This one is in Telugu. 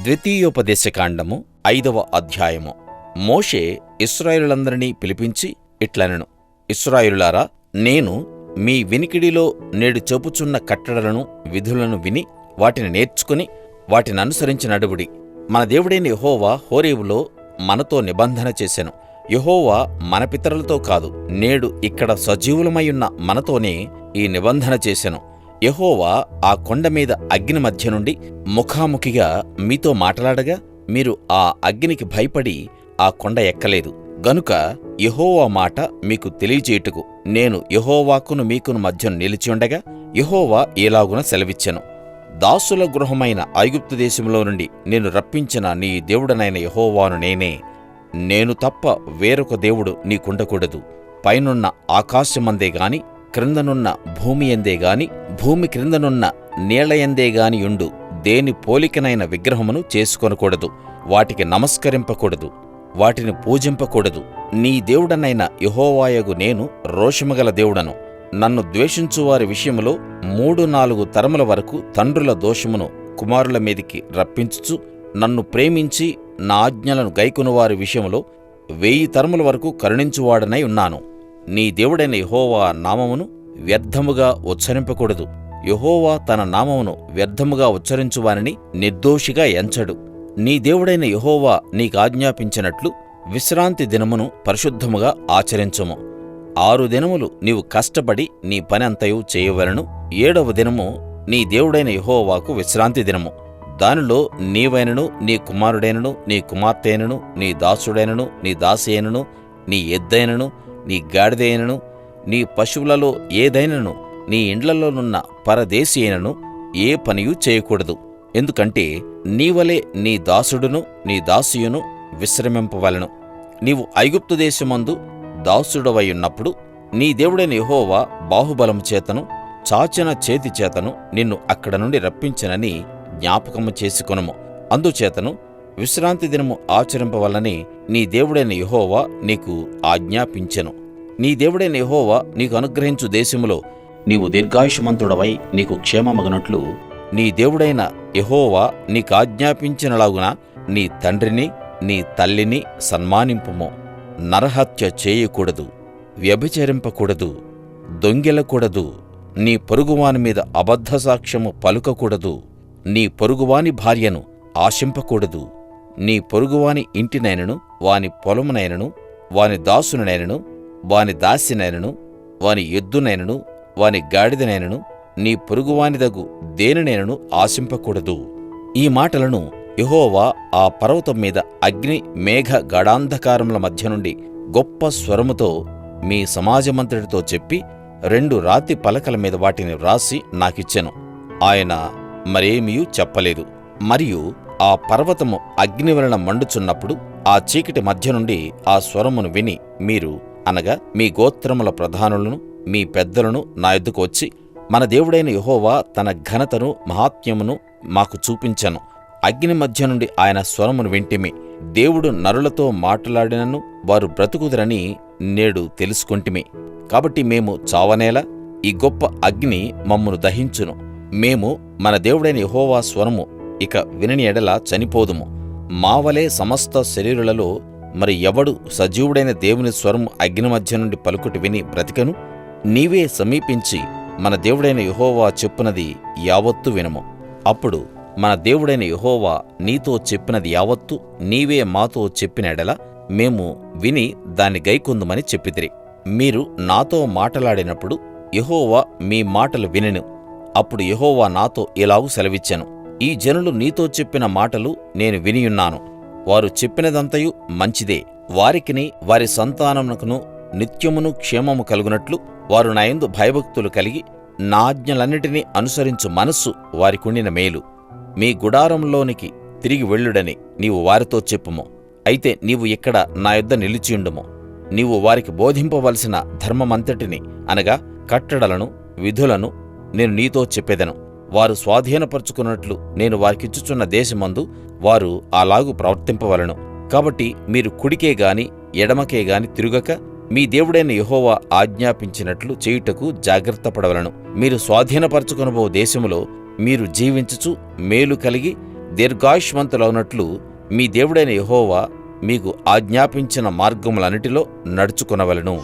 ద్వితీయోపదేశకాండము 5వ అధ్యాయము. మోషే ఇశ్రాయేలులందరినీ పిలిపించి ఇట్లనెను, ఇశ్రాయేలులారా, నేను మీ వినికిడిలో నేడు చెప్పుచున్న కట్టడలను విధులను విని వాటిని నేర్చుకుని వాటిననుసరించి నడువుడి. మన దేవుడైన యెహోవా హోరేబులో మనతో నిబంధన చేసెను. యెహోవా మన పితరులతో కాదు, నేడు ఇక్కడ సజీవులమైయున్న మనతోనే ఈ నిబంధన చేసెను. యెహోవా ఆ కొండ మీద అగ్ని మధ్య నుండి ముఖాముఖిగా మీతో మాటలాడగా మీరు ఆ అగ్నికి భయపడి ఆ కొండ ఎక్కలేదు. గనుక యెహోవా మాట మీకు తెలియజేయుటకు నేను యెహోవాకును మీకును మధ్య నిలిచి ఉండగా యెహోవా ఈలాగున సెలవిచ్చెను. దాసుల గృహమైన ఐగుప్తు దేశంలో నుండి నేను రప్పించిన నీ దేవుడనైన యెహోవాను నేనే. నేను తప్ప వేరొక దేవుడు నీకుండకూడదు. పైనున్న ఆకాశమందే గాని, క్రిందనున్న భూమి యందే గాని, భూమి క్రిందనున్న నీళ్లయందే గాని యుండు దేని పోలికనైన విగ్రహమును చేసుకొనకూడదు. వాటికి నమస్కరింపకూడదు, వాటిని పూజింపకూడదు. నీ దేవుడనైన యెహోవాయగు నేను రోషముగల దేవుడను. నన్ను ద్వేషించువారి విషయంలో 3-4 తరముల వరకు తండ్రుల దోషమును కుమారుల మీదికి రప్పించుచు, నన్ను ప్రేమించి నా ఆజ్ఞలను గైకొనువారి విషయంలో 1000 తరముల వరకు కరుణించువాడనై ఉన్నాను. నీ దేవుడైన యెహోవా నామమును వ్యర్థముగా ఉచ్చరింపకూడదు. యెహోవా తన నామమును వ్యర్థముగా ఉచ్చరించువానిని నిర్దోషిగా ఎంచడు. నీ దేవుడైన యెహోవా నీకాజ్ఞాపించినట్లు విశ్రాంతి దినమును పరిశుద్ధముగా ఆచరించుము. 6 దినములు నీవు కష్టపడి నీ పని అంతయు చేయవలెను. 7వ దినము నీ దేవుడైన యెహోవాకు విశ్రాంతి దినము. దానిలో నీవైనను, నీ కుమారుడైనను, నీ కుమార్తెైనను, నీ దాసుడైనను, నీ దాసి అయినను, నీ ఎద్దైనను, నీ గాడిద అయినను, నీ పశువులలో ఏదైనను, నీ ఇండ్లలోనున్న పరదేశి అయినను ఏ పనియూ చేయకూడదు. ఎందుకంటే నీవలే నీ దాసుడును నీ దాసియును విశ్రమింపవలెను. నీవు ఐగుప్తు దేశమందు దాసుడవైయున్నప్పుడు నీ దేవుడైన యెహోవా బాహుబలము చేతను చాచిన చేతి చేతను నిన్ను అక్కడ నుండి రప్పించినని జ్ఞాపకము చేసుకొనుము. అందుచేతను విశ్రాంతి దినము ఆచరింపవలనని నీ దేవుడైన యెహోవా నీకు ఆజ్ఞాపించెను. నీ దేవుడైన యెహోవా నీకు అనుగ్రహించు దేశములో నీవు దీర్ఘాయుష్మంతుడవై నీకు క్షేమమగునట్లు నీ దేవుడైన యెహోవా నీకాజ్ఞాపించినలాగున నీ తండ్రిని నీ తల్లిని సన్మానింపుము. నరహత్య చేయకూడదు, వ్యభిచరింపకూడదు, దొంగిలకూడదు, నీ పొరుగువాని మీద అబద్ధ సాక్ష్యము పలుకకూడదు, నీ పొరుగువాని భార్యను ఆశింపకూడదు, నీ పొరుగువాని ఇంటినైనను, వాని పొలమునైనను, వాని దాసునైనను, వాని దాసినైనను, వాని ఎద్దునైనను, వాని గాడిదనైనను, నీ పొరుగువానిదగు దేనినైనను ఆశింపకూడదు. ఈ మాటలను యెహోవా ఆ పర్వతం మీద అగ్ని మేఘ గాఢాంధకారముల మధ్య నుండి గొప్ప స్వరముతో మీ సమాజమంతటితో చెప్పి 2 రాతి పలకల మీద వాటిని వ్రాసి నాకిచ్చెను. ఆయన మరేమియూ చెప్పలేదు. మరియు ఆ పర్వతము అగ్ని వలన మండుచున్నప్పుడు ఆ చీకటి మధ్య నుండి ఆ స్వరమును విని మీరు, అనగా మీ గోత్రముల ప్రధానులను, మీ పెద్దలను నా యొద్దకు వచ్చి, మన దేవుడైన యెహోవా తన ఘనతను మహాత్మ్యమును మాకు చూపించెను. అగ్ని మధ్య నుండి ఆయన స్వరమును వింటిమి. దేవుడు నరులతో మాట్లాడినను వారు బ్రతుకుదురని నేడు తెలుసుకొంటిమి. కాబట్టి మేము చావనేలా? ఈ గొప్ప అగ్ని మమ్మును దహించును. మేము మన దేవుడైన యెహోవా స్వరము ఇక వినని ఎడల చనిపోదుము. మావలే సమస్త శరీరులలో మరి ఎవడు సజీవుడైన దేవుని స్వరము అగ్ని మధ్య నుండి పలుకుట విని బ్రతికను? నీవే సమీపించి మన దేవుడైన యెహోవా చెప్పునది యావత్తు వినుము. అప్పుడు మన దేవుడైన యెహోవా నీతో చెప్పినది యావత్తు నీవే మాతో చెప్పిన ఎడల మేము విని దాన్ని గైకొందుమని చెప్పితిరి. మీరు నాతో మాటలాడినప్పుడు యెహోవా మీ మాటలు వినెను. అప్పుడు యెహోవా నాతో ఇలాగు సెలవిచ్చెను, ఈ జనులు నీతో చెప్పిన మాటలు నేను వినియున్నాను. వారు చెప్పినదంతయు మంచిదే. వారికిని వారి సంతానమునకును నిత్యమును క్షేమము కలుగునట్లు వారు నా యందు భయభక్తులు కలిగి నా ఆజ్ఞలన్నిటినీ అనుసరించు మనస్సు వారికుండిన మేలు. మీ గుడారంలోనికి తిరిగి వెళ్ళుడని నీవు వారితో చెప్పుము. అయితే నీవు ఇక్కడ నా యొద్ద నిలిచియుండుము. నీవు వారికి బోధింపవలసిన ధర్మమంతటిని, అనగా కట్టడలను విధులను నేను నీతో చెప్పెదను. వారు స్వాధీనపరచుకున్నట్లు నేను వారికిచ్చుచున్న దేశమందు వారు అలాగు ప్రవర్తింపవలెను. కాబట్టి మీరు కుడికే గాని ఎడమకే గాని తిరుగక మీ దేవుడైన యెహోవా ఆజ్ఞాపించినట్లు చేయుటకు జాగ్రత్తపడవలెను. మీరు స్వాధీనపరచుకొనబో దేశములో మీరు జీవించుచు మేలు కలిగి దీర్ఘాయుష్మంతులవునట్లు మీ దేవుడైన యెహోవా మీకు ఆజ్ఞాపించిన మార్గములన్నిటిలో నడుచుకొనవలెను.